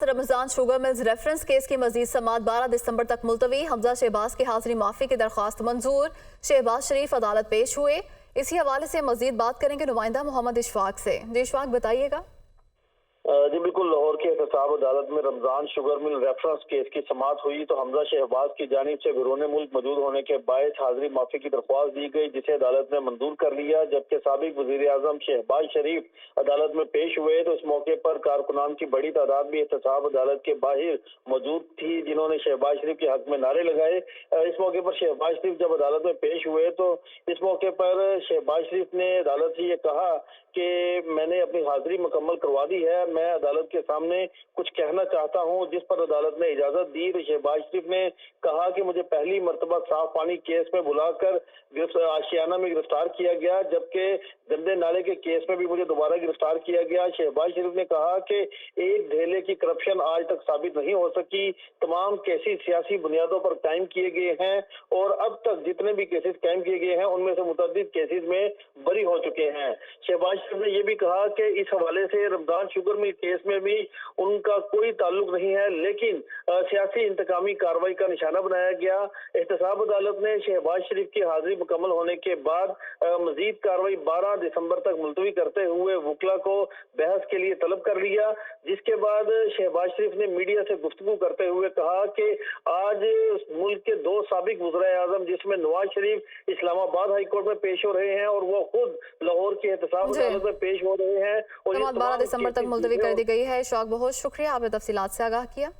Ramzan sugar mills reference case की मजीद समाअत 12 दिसंबर तक मुलतवी। हमजा शहबाज की हाजिरी माफी की दरख्वास्त मंजूर। शहबाज शरीफ अदालत पेश हुए। इसी हवाले से मजीद बात करेंगे नुमाइंदा मोहम्मद इशफाक से। जी इशफाक, बताइएगा। जी बिल्कुल, लाहौर की एहतसाब अदालत में Ramzan sugar mill reference case की समाअत हुई तो हमजा शहबाज की जानिब से बिरून मुल्क मौजूद होने के बायस हाजिरी माफी की दरख्वास्त दी गई, जिसे अदालत ने मंजूर कर लिया। जबकि साबिक वजीर आजम शहबाज शरीफ अदालत में पेश हुए तो इस मौके पर कारकुनान की बड़ी तादाद भी एहतसाब अदालत के बाहर मौजूद थी, जिन्होंने शहबाज शरीफ के हक में नारे लगाए। इस मौके पर शहबाज शरीफ जब अदालत में पेश हुए तो इस मौके पर शहबाज शरीफ ने अदालत से ये कहा कि मैंने अपनी हाजिरी मुकम्मल करवा दी है, मैं अदालत के सामने कुछ कहना चाहता हूं, जिस पर अदालत ने इजाजत दी। तो शहबाज शरीफ ने कहा कि मुझे पहली मर्तबा साफ पानी केस में बुलाकर आशियाना में गिरफ्तार किया गया, जबकि गंदे नाले के केस में भी मुझे दोबारा गिरफ्तार किया गया। शहबाज शरीफ ने कहा कि एक ढेले की करप्शन आज तक साबित नहीं हो सकी, तमाम केसेस सियासी बुनियादों पर कायम किए गए हैं और अब तक जितने भी केसेस कायम किए गए हैं उनमें से मुतअद्दिद केसेस में बरी हो चुके हैं। शहबाज शरीफ ने यह भी कहा कि इस हवाले से रमजान शुगर मिल केस में भी उनका कोई ताल्लुक नहीं है, लेकिन सियासी इंतकामी कार्रवाई का निशाना बनाया गया। एहतसाब अदालत ने शहबाज शरीफ की हाजिरी मुकम्मल होने के बाद मजीद कार्रवाई 12 दिसंबर तक मुलतवी करते हुए वकला को बहस के लिए तलब कर लिया, जिसके बाद शहबाज शरीफ ने मीडिया से गुफ्तगू करते हुए कहा कि आज मुल्क के दो साबिक वज़ीर आज़म, जिसमें नवाज शरीफ इस्लामाबाद हाई कोर्ट में पेश हो रहे हैं और वो खुद लाहौर की एहतसाब अदालत में पेश हो रहे हैं, और 12 दिसंबर तक मुलतवी कर दी गई है। शौक, बहुत शुक्रिया, आपने तफसीलात से आगाह किया।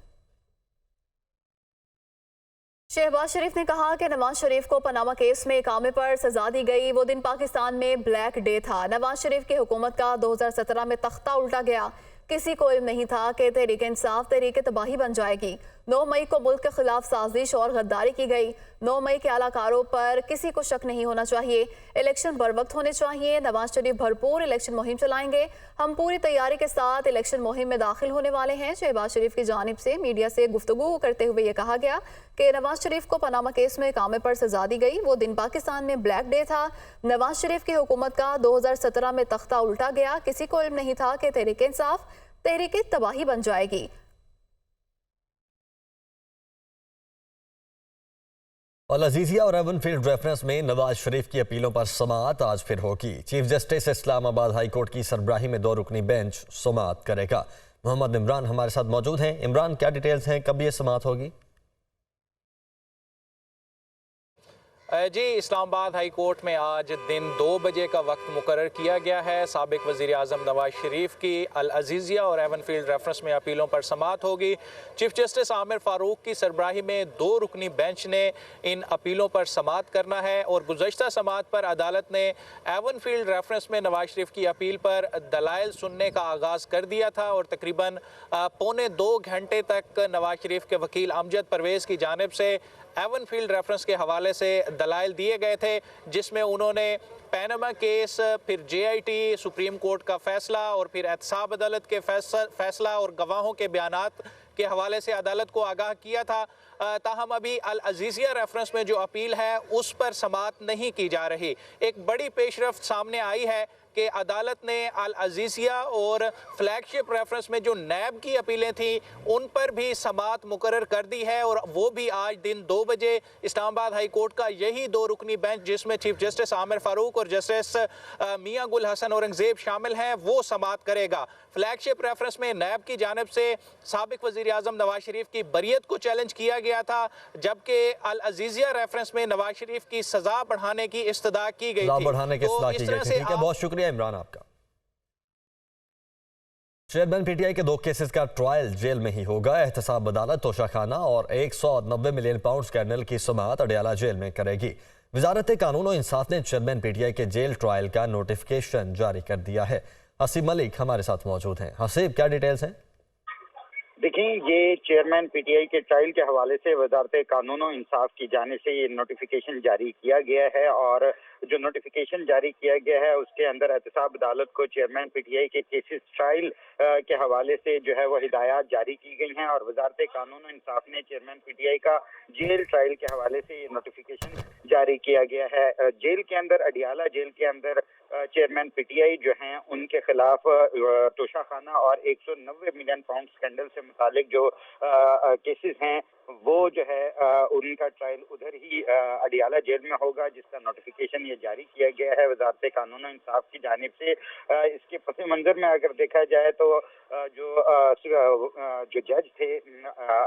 शहबाज शरीफ ने कहा कि नवाज शरीफ को पनामा केस में इकामे पर सजा दी गई। वो दिन पाकिस्तान में ब्लैक डे था। नवाज शरीफ की हुकूमत का 2017 में तख्ता उल्टा गया। किसी को इल्म नहीं था कि तहरीक इंसाफ तहरीक तबाही बन जाएगी। 9 मई को मुल्क के खिलाफ साजिश और गद्दारी की गई। 9 मई के आलाकारों पर किसी को शक नहीं होना चाहिए। इलेक्शन बर वक्त होने चाहिए। नवाज शरीफ भरपूर इलेक्शन मुहिम चलाएंगे। हम पूरी तैयारी के साथ इलेक्शन मुहिम में दाखिल होने वाले हैं। शहबाज शरीफ की जानिब से मीडिया से गुफ्तगू करते हुए ये कहा गया कि नवाज शरीफ को पनामा केस में इकामे पर सजा दी गई। वो दिन पाकिस्तान में ब्लैक डे था। नवाज शरीफ की हुकूमत का 2017 में तख्ता उल्टा गया। किसी को इल्म नहीं था कि तहरीक इंसाफ तहरीक तबाही बन जाएगी। अल अजीजिया और एवनफील्ड रेफरेंस में नवाज शरीफ की अपीलों पर समाअत आज फिर होगी। Chief justice Islamabad high court की सरबराही में 2 रुकनी बेंच समाअत करेगा। मोहम्मद इमरान हमारे साथ मौजूद हैं। इमरान, क्या डिटेल्स हैं, कब ये समाअत होगी? जी, इस्लामाबाद हाई कोर्ट में आज दिन 2 बजे का वक्त मुकर्रर किया गया है। साबिक वज़ीर आज़म नवाज शरीफ की अल अजीजिया और एवनफील्ड रेफरेंस में अपीलों पर समाअत होगी। चीफ जस्टिस आमिर फारूक की सरबराही में 2 रुकनी बेंच ने इन अपीलों पर समाअत करना है और गुज़श्ता समाअत पर अदालत ने एवनफील्ड रेफरेंस में नवाज शरीफ की अपील पर दलाइल सुनने का आगाज़ कर दिया था और तकरीबन 2.25 घंटे तक नवाज शरीफ के वकील अमजद परवेज़ की जानिब से एवनफील्ड रेफरेंस के हवाले से दलाइल दिए गए थे, जिसमें उन्होंने पनामा केस, फिर JIT, सुप्रीम कोर्ट का फैसला और फिर एहतसाब अदालत के फैसला और गवाहों के बयानात के हवाले से अदालत को आगाह किया था। ताहम अभी अल अजीजिया रेफरेंस में जो अपील है उस पर समाअत नहीं की जा रही। एक बड़ी पेशरफ्त सामने आई है कि अदालत ने अल अजीजिया और फ्लैगशिप रेफरेंस में जो नैब की अपीलें थी उन पर भी समाअत मुकर्रर कर दी है और वो भी आज दिन 2 बजे इस्लामाबाद हाई कोर्ट का यही 2 रुकनी बेंच, जिसमें चीफ जस्टिस आमिर फारूक और जस्टिस मियां गुल हसन औरंगजेब शामिल हैं, वो समाअत करेगा। फ्लैगशिप रेफरेंस में नैब की जानिब से साबिक वज़ीर आज़म नवाज शरीफ की बरियत को चैलेंज किया गया था, जबकि अल अजीजिया रेफरेंस में नवाज शरीफ की सजा बढ़ाने की इस्तदा की गई थी। तो इस तरह से बहुत शुक्रिया इमरान आपका। चेयरमैन PTI के 2 केसेस का ट्रायल जेल में ही होगा। एहतसाब अदालत तोशाखाना और 190 मिलियन पाउंड कैरनल की समाअत अडयाला जेल में करेगी। वजारत कानून और इंसाफ ने चेयरमैन PTI के जेल ट्रायल का नोटिफिकेशन जारी कर दिया है। हसीब मलिक हमारे साथ मौजूद हैं। हसीब, क्या डिटेल्स हैं? देखिए, ये चेयरमैन PTI के ट्रायल के हवाले से वजारत कानून और इंसाफ की जानिब से ये नोटिफिकेशन जारी किया गया है और जो नोटिफिकेशन जारी किया गया है उसके अंदर एहतसाब अदालत को चेयरमैन PTI के केसेस ट्रायल के हवाले से जो है वो हिदायत जारी की गई हैं और वजारत कानून और इंसाफ ने चेयरमैन PTI का जेल ट्रायल के हवाले से ये नोटिफिकेशन जारी किया गया है। जेल के अंदर, अडियाला जेल के अंदर चेयरमैन पीटीआई जो हैं उनके खिलाफ तोशाखाना और 190 मिलियन पाउंड स्कैंडल से मुतालिक जो केसेस हैं वो जो है उनका ट्रायल उधर ही अडियाला जेल में होगा, जिसका नोटिफिकेशन ये जारी किया गया है वजारत कानून और इंसाफ की जानिब से। इसके पस मंजर में अगर देखा जाए तो जो जज थे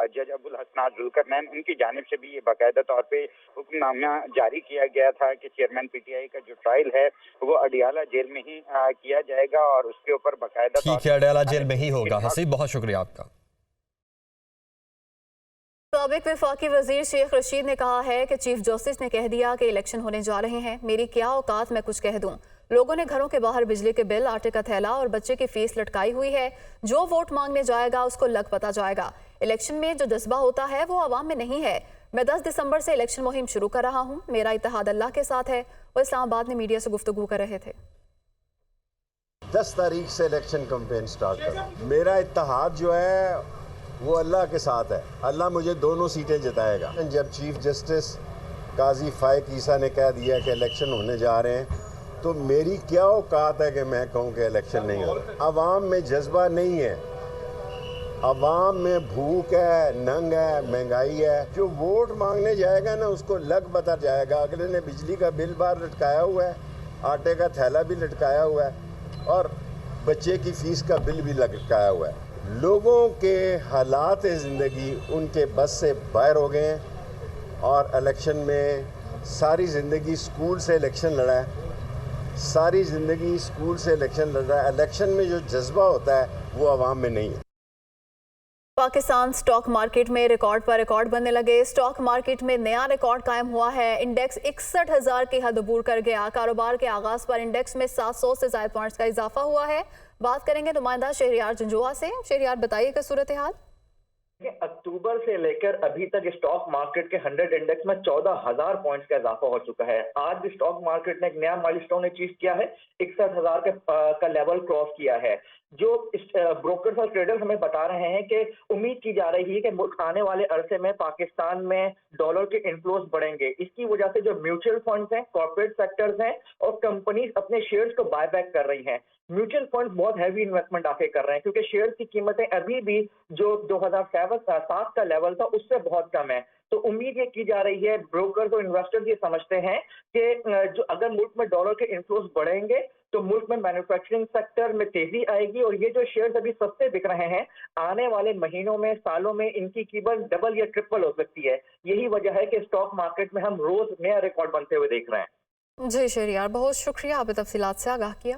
जज अबुल हसनात जुल्करनैन, उनकी जानिब से भी ये बाकायदा तौर पे हुक्मनामा जारी किया गया था कि चेयरमैन पीटीआई का जो ट्रायल है वो अडियाला जेल में ही किया जाएगा और उसके ऊपर बाकायदा ठीक है, अडियाला जेल में ही होगा। हसीब, बहुत शुक्रिया आपका। साबिक वफाकी वजीर शेख रशीद ने कहा है कि चीफ जस्टिस ने कह दिया कि इलेक्शन होने जा रहे हैं, मेरी क्या औकात मैं कुछ कह दूं। लोगों ने घरों के बाहर बिजली के बिल, आटे का थैला और बच्चे की फीस लटकाई हुई है। जो वोट मांगने जाएगा उसको लग पता जाएगा। इलेक्शन में जो जज्बा होता है वो आवाम में नहीं है। मैं 10 दिसंबर से इलेक्शन मुहिम शुरू कर रहा हूँ। मेरा इत्तेहाद अल्लाह के साथ है। वो इस्लामाबाद में मीडिया से गुफ्तगू कर रहे थे। 10 तारीख से इलेक्शन कैंपेन स्टार्ट कर। मेरा इत्तेहाद जो है वो अल्लाह के साथ है। अल्लाह मुझे दोनों सीटें जिताएगा। जब चीफ जस्टिस काजी फाइक ईसा ने कह दिया कि इलेक्शन होने जा रहे हैं, तो मेरी क्या औकात है कि मैं कहूँ कि इलेक्शन नहीं हो रहा। आवाम में जज्बा नहीं है, आवाम में भूख है, नंग है, महंगाई है। जो वोट मांगने जाएगा ना उसको लग पता जाएगा। अगले ने बिजली का बिल बाहर लटकाया हुआ है, आटे का थैला भी लटकाया हुआ है और बच्चे की फीस का बिल भी लटकाया हुआ है। लोगों के हालात ज़िंदगी उनके बस से बाहर हो गए हैं और इलेक्शन में सारी ज़िंदगी स्कूल से इलेक्शन लड़ा है, सारी ज़िंदगी स्कूल से इलेक्शन लड़ रहा है। इलेक्शन में जो जज्बा होता है वो आवाम में नहीं है। पाकिस्तान स्टॉक मार्केट में रिकॉर्ड पर रिकॉर्ड बनने लगे। स्टॉक मार्केट में नया रिकॉर्ड कायम हुआ है। इंडेक्स 61,000 की हद अबूर कर गया। कारोबार के आगाज पर इंडेक्स में 700 से ज्यादा पॉइंट्स का इजाफा हुआ है। बात करेंगे नुमाइंदा शहरियार जंजुआ से। शहरियार, बताइएगा सूरत हाल। अक्टूबर से लेकर अभी तक स्टॉक मार्केट के 100 इंडेक्स में 14,000 पॉइंट्स का इजाफा हो चुका है। आज भी स्टॉक मार्केट ने एक नया माइलस्टोन अचीव किया है, 61,000 का लेवल क्रॉस किया है। जो ब्रोकर्स और ट्रेडर्स हमें बता रहे हैं कि उम्मीद की जा रही है कि आने वाले अरसे में पाकिस्तान में डॉलर के इनफ्लोज बढ़ेंगे। इसकी वजह से जो म्यूचुअल फंड्स हैं, कॉर्पोरेट सेक्टर्स हैं और कंपनीज अपने शेयर्स को बाय बैक कर रही हैं। म्यूचुअल फंड्स बहुत हैवी इन्वेस्टमेंट आके कर रहे हैं क्योंकि शेयर्स की कीमतें अभी भी जो 2007 का लेवल था उससे बहुत कम है। तो उम्मीद ये की जा रही है, ब्रोकर्स और इन्वेस्टर्स ये समझते हैं कि जो अगर मुल्क में डॉलर के इनफ्लोज बढ़ेंगे तो मुल्क में मैन्युफैक्चरिंग सेक्टर में तेजी आएगी और ये जो शेयर्स अभी सस्ते बिक रहे हैं, आने वाले महीनों में, सालों में इनकी कीमत डबल या ट्रिपल हो सकती है। यही वजह है कि स्टॉक मार्केट में हम रोज नया रिकॉर्ड बनते हुए देख रहे हैं। जी शहरियार, बहुत शुक्रिया, आपने तफसीलात से आगाह किया।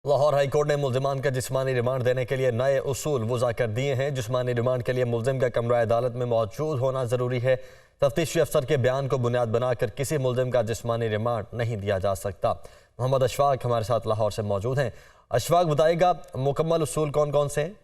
लाहौर हाई कोर्ट ने मुल्जिमान का जिस्मानी रिमांड देने के लिए नए उसूल वज़ा कर दिए हैं। जिस्मानी रिमांड के लिए मुल्जिम का कमरा अदालत में मौजूद होना ज़रूरी है। तफ्तीशी अफसर के बयान को बुनियाद बनाकर किसी मुल्जिम का जिस्मानी रिमांड नहीं दिया जा सकता। मोहम्मद अशफाक हमारे साथ लाहौर से मौजूद हैं। अशफाक, बताइएगा मुकम्मल उसूल कौन कौन से हैं?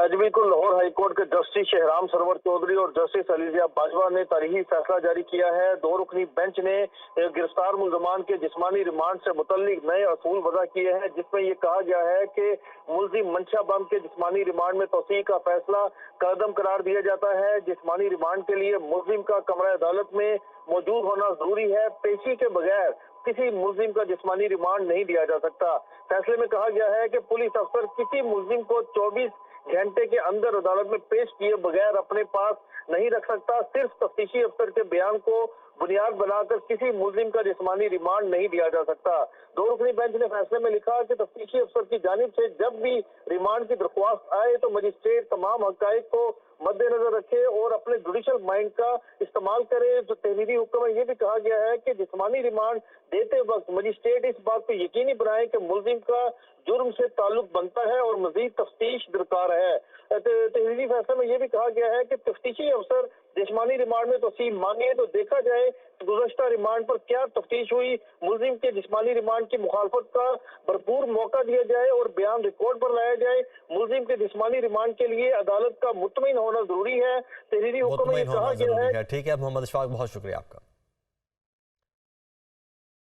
जी बिल्कुल, लाहौर हाईकोर्ट के जस्टिस शहराम सरवर चौधरी और जस्टिस अलीजिया बाजवा ने तारीखी फैसला जारी किया है। 2 रुकनी बेंच ने गिरफ्तार मुल्जमान के जिस्मानी रिमांड से मुतल्लिक नए असूल वज़ा किए हैं, जिसमें ये कहा गया है कि मुल्जिम मंशा बम के जिस्मानी रिमांड में तौसीक़ का फैसला कदम करार दिया जाता है। जिस्मानी रिमांड के लिए मुल्जिम का कमरा अदालत में मौजूद होना जरूरी है। पेशी के बगैर किसी मुल्जिम का जिस्मानी रिमांड नहीं दिया जा सकता। फैसले में कहा गया है कि पुलिस अफसर किसी मुल्जिम को 24 घंटे के अंदर अदालत में पेश किए बगैर अपने पास नहीं रख सकता। सिर्फ तफ्तीशी अफसर के बयान को बुनियाद बनाकर किसी मुल्जिम का जिस्मानी रिमांड नहीं दिया जा सकता। 2 रुकनी बेंच ने फैसले में लिखा कि तफ्तीशी अफसर की जानिब से जब भी रिमांड की दरख्वास्त आए तो मजिस्ट्रेट तमाम हक़ाइक़ को मद्देनजर रखे और अपने जुडिशल माइंड का इस्तेमाल करे। जो तहरीरी हुक्म में यह भी कहा गया है कि जिस्मानी रिमांड देते वक्त मजिस्ट्रेट इस बात को यकीनी बनाए कि मुल्जिम का जुर्म से ताल्लुक बनता है और मजीद तफ्तीश दरकार है। तहरीरी फैसले में यह भी कहा गया है कि तफ्तीशी अफसर जिस्मानी रिमांड में तोसील मांगे तो देखा जाए गुज़श्ता रिमांड पर क्या तफ्तीश हुई। मुल्जिम के जिस्मानी रिमांड की मुखालफत का भरपूर मौका दिया जाए और बयान रिकॉर्ड पर लाया जाए। मुल्जिम के जिस्मानी रिमांड के लिए अदालत का मुतमईन होना जरूरी है। तहरीरी हुक्म में कहा गया है। ठीक है मोहम्मद अशफाक, बहुत शुक्रिया आपका।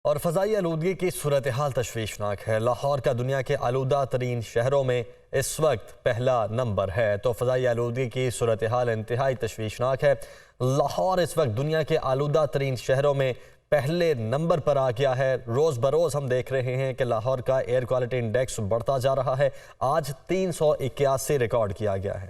और फ़ज़ाई आलूदगी की सूरत हाल तशवीशनाक है। लाहौर का दुनिया के आलूदा तरीन शहरों में इस वक्त पहला नंबर है। तो फ़ज़ाई आलूदगी की सूरत हाल इंतहाई तशवीशनाक है। लाहौर इस वक्त दुनिया के आलूदा तरीन शहरों में पहले नंबर पर आ गया है। रोज़ बरोज़ हम देख रहे हैं कि लाहौर का एयर क्वालिटी इंडेक्स बढ़ता जा रहा है। आज 381 रिकॉर्ड किया गया है।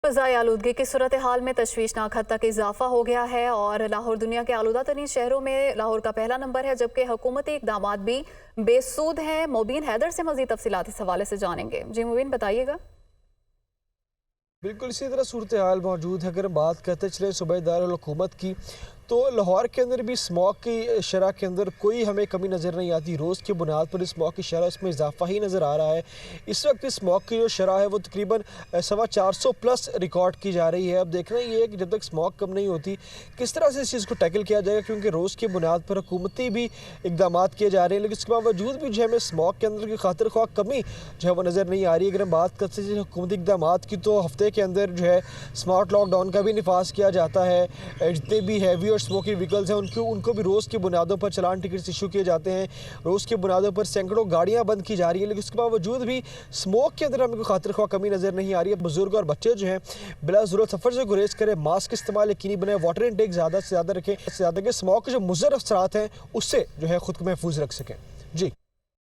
फ़ज़ाई आलूदगी की सूरत हाल में तशवीशनाक हद तक इजाफा हो गया है और लाहौर दुनिया के आलूदा तरीन शहरों में लाहौर का पहला नंबर है, जबकि हुकूमती इक़दाम भी बेसूद हैं। मुबीन हैदर से मज़ीद तफसीलात इस हवाले से जानेंगे। जी मुबीन, बताइएगा। बिल्कुल इसी तरह सूरत हाल मौजूद है। अगर बात करते चले सूबेदार हुकूमत की, तो लाहौर के अंदर भी स्मॉग की शरह के अंदर कोई हमें कमी नज़र नहीं आती। रोज़ की बुनियाद पर स्मॉग की शरह उसमें इजाफा ही नज़र आ रहा है। इस वक्त स्मॉग की जो शरह है वो तकरीबन 450 प्लस रिकॉर्ड की जा रही है। अब देखना ये है कि जब तक स्मॉग कम नहीं होती किस तरह से इस चीज़ को टैकल किया जाएगा, क्योंकि रोज़ की बुनियाद पर हुकूमती भी इकदाम किए जा रहे हैं, लेकिन इसके बावजूद भी जो है हमें स्मॉग के अंदर की खातिर ख्वाह कमी जो है वो नज़र नहीं आ रही। अगर हम बात करते हैं हुकूमती इकदाम की, तो हफ्ते के अंदर जो है स्मार्ट लॉकडाउन का भी नफाज किया जाता है। जितने भी हैवी और स्मोकी व्हीकल्स हैं उनको भी रोज़ की बुनियादों पर चलान टिकट्स इशू किए जाते हैं। रोज़ की बुनियादों पर सैकड़ों गाड़ियां बंद की जा रही हैं, लेकिन उसके बावजूद भी स्मोक के अंदर हमें कोई खातिर ख्वाह कमी नज़र नहीं आ रही है। बुजुर्ग और बच्चे जो हैं बिला ज़रूरत सफ़र से गुरेज करें, मास्क इस्तेमाल यकीनी बनाए, वाटर इनटेक ज़्यादा से ज़्यादा रखें, ज़्यादा के स्मोक के जो मुज़र असरात हैं उससे जो है ख़ुद को महफूज रख सकें। जी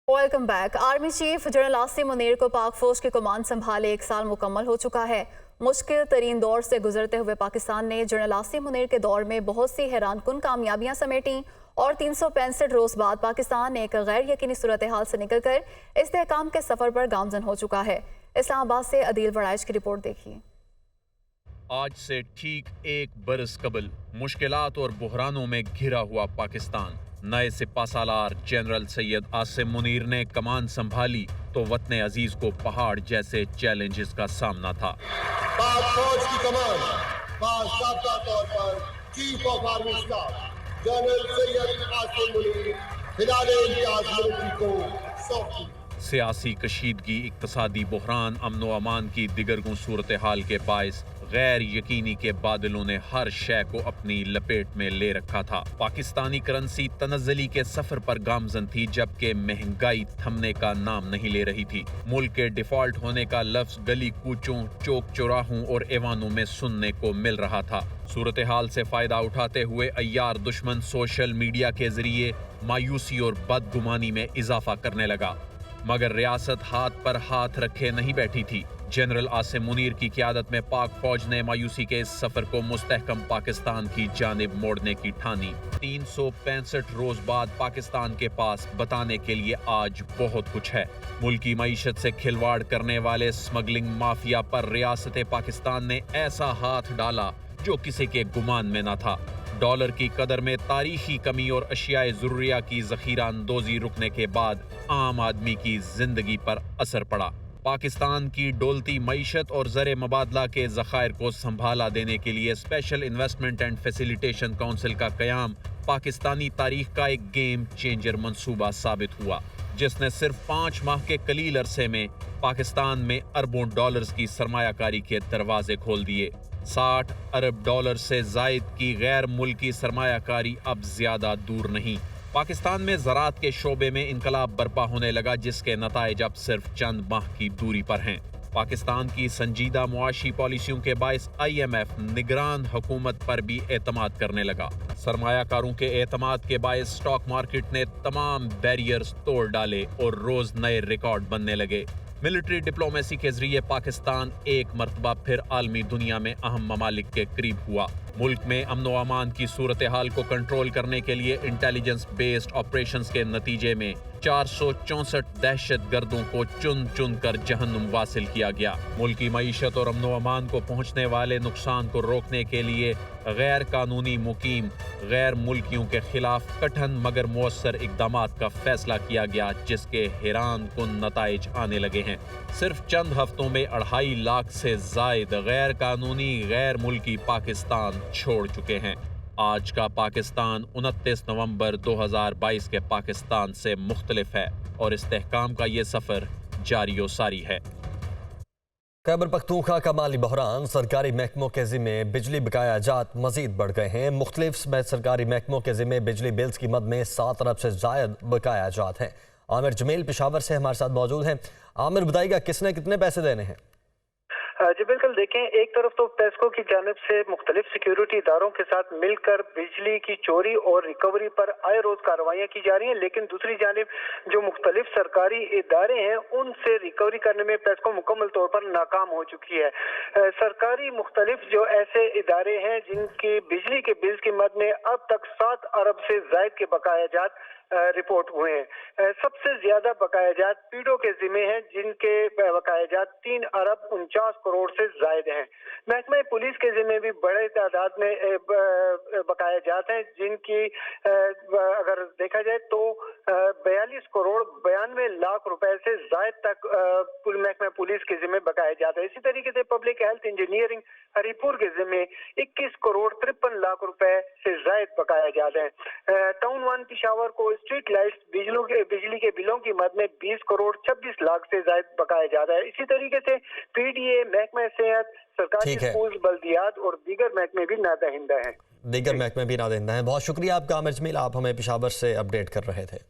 welcome back. Army chief general Asim Munir को पाक फौज की कमान संभाले 1 साल मुकम्मल हो चुका है। मुश्किल तरीन दौर से गुजरते हुए पाकिस्तान ने जनरल आसिम मुनीर के दौर में बहुत सी हैरानकुन कामयाबियां समेटी और 365 रोज बाद पाकिस्तान एक गैर यकीनी सूरत हाल से निकलकर इस्तेहकाम के सफर पर गामजन हो चुका है। इस्लामाबाद से अदील वड़ाइश की रिपोर्ट देखिए। आज से ठीक 1 बरस कबल मुश्किलात और बुहरानों में घिरा हुआ पाकिस्तान, नए सिपहसालार जनरल सैयद आसिम मुनीर ने कमान संभाली तो वतन अजीज को पहाड़ जैसे चैलेंजेस का सामना था। पाक फौज की कमान बाज़ाब्ता तौर पर chief of army staff general Syed Asim Munir Hilal e Imtiaz military को सौंपी। सियासी कशीदगी, इक्तसादी बुहरान, अमन व अमान की दिगरगुं सूरत हाल के बायस गैर यकीनी के बादलों ने हर शय को अपनी लपेट में ले रखा था। पाकिस्तानी करेंसी तनज़्ज़ुली के सफर पर गामजन थी, जबकि महंगाई थमने का नाम नहीं ले रही थी। मुल्क के डिफॉल्ट होने का लफ्ज गली कूचों, चौक चौराहों और एवानों में सुनने को मिल रहा था। सूरत हाल से फायदा उठाते हुए अय्यार दुश्मन सोशल मीडिया के जरिए मायूसी और बदगुमानी में इजाफा करने लगा, मगर रियासत हाथ पर हाथ रखे नहीं बैठी थी। जनरल आसिम मुनीर की क़यादत में पाक फौज ने मायूसी के इस सफर को मुस्तहकम पाकिस्तान की जानिब मोड़ने की ठानी। 365 रोज बाद पाकिस्तान के पास बताने के लिए आज बहुत कुछ है। मुल्की मईशत से खिलवाड़ करने वाले स्मगलिंग माफिया पर रियासत पाकिस्तान ने ऐसा हाथ डाला जो किसी के गुमान में न था। डॉलर की कदर में तारीखी कमी और अशियाए ज़रूरिया की ज़ख़ीरा अंदोज़ी रुकने के बाद आम आदमी की जिंदगी पर असर पड़ा। पाकिस्तान की डोलती मईशत और ज़र मबादला के ज़खायर को संभाला देने के लिए special investment and facilitation council का क़याम पाकिस्तानी तारीख का एक गेम चेंजर मंसूबा साबित हुआ, जिसने सिर्फ 5 माह के कलील अरसे में पाकिस्तान में अरबों डॉलर्स की सरमायाकारी के दरवाजे खोल दिए। 60 अरब डॉलर से जायद की गैर मुल्की सरमायाकारी अब ज्यादा दूर नहीं। पाकिस्तान में ज़राअत के शोबे में इनकलाब बर्पा होने लगा, जिसके नताइज अब सिर्फ चंद माह की दूरी पर हैं। पाकिस्तान की संजीदा मुआशी पॉलिसियों के बायस IMF निगरान हुकूमत पर भी एतमाद करने लगा। सरमायाकारों के एतमाद के बायस स्टॉक मार्केट ने तमाम बैरियर्स तोड़ डाले और रोज नए रिकॉर्ड बनने लगे। मिलिट्री डिप्लोमेसी के जरिए पाकिस्तान एक मरतबा फिर आलमी दुनिया में अहम ममालिक के करीब हुआ। मुल्क में अमन व अमान की सूरत हाल को कंट्रोल करने के लिए इंटेलिजेंस बेस्ड ऑपरेशंस के नतीजे में 464 दहशत गर्दों को चुन चुन कर जहन्नुम वासिल किया गया। मुल्की मईशत और अमन व अमान को पहुंचने वाले नुकसान को रोकने के लिए गैर कानूनी मुकीम गैर मुल्कियों के खिलाफ कठिन मगर मौसर इकदामात का फैसला किया गया, जिसके हैरान कुन नताइज आने लगे हैं। सिर्फ चंद हफ्तों में 2.5 लाख से जायद गैर कानूनी गैर मुल्की पाकिस्तान छोड़ चुके हैं। आज का पाकिस्तान 29 नवंबर 2022 के पाकिस्तान से मुख्तलिफ है और इस्तेहकाम का ये सफर जारी व सारी है। खैबर पख्तूनख्वा का माली बहरान, सरकारी महकमों के ज़िम्मे बिजली बकाया जात मजीद बढ़ गए हैं। मुख्तलिफ सरकारी महकमों के ज़िम्मे बिजली बिल्स की मद में 7 अरब से जायद बकाया जात हैं। आमिर जमील पेशावर से हमारे साथ मौजूद हैं। आमिर, बताइएगा किसने कितने पैसे देने हैं? जी बिल्कुल, देखें, एक तरफ तो पेस्को की जानिब से मुख्तलिफ सिक्योरिटी इदारों के साथ मिलकर बिजली की चोरी और रिकवरी पर आए रोज कार्रवाइयाँ की जा रही हैं, लेकिन दूसरी जानिब जो मुख्तलिफ सरकारी इदारे हैं उनसे रिकवरी करने में पेस्को मुकम्मल तौर पर नाकाम हो चुकी है। सरकारी मुख्तलिफ जो ऐसे इदारे हैं जिनकी बिजली के बिल की मद में अब तक 7 अरब से जायद के बकायाजात रिपोर्ट हुए हैं। सबसे ज्यादा बकायाजात पीडो के जिम्मे हैं, जिनके बकायाजात 3 अरब 49 करोड़ से जायद हैं। महकमा पुलिस के जिम्मे भी बड़े तादाद में बकायाजात हैं, जिनकी अगर देखा जाए तो 42 करोड़ 92 लाख रुपए से जायद तक महकमा पुलिस के जिम्मे बकायाजात है। इसी तरीके से पब्लिक हेल्थ इंजीनियरिंग हरिपुर के जिम्मे 21 करोड़ 53 लाख रुपए से जायद बकायाजात हैं। टाउन 1 पिशावर को स्ट्रीट लाइट्स बिजली के बिलों की मद में 20 करोड़ 26 लाख से जायद बकाया जा रहा है। इसी तरीके से पीडीए, महकमा सेहत, सरकारी स्कूल, बल्दियात और दीगर महकमे भी नादहिंदा हैं। दीगर महकमे भी नादहिंदा हैं। बहुत शुक्रिया आपका आमिर जमील, आप हमें पिशावर से अपडेट कर रहे थे।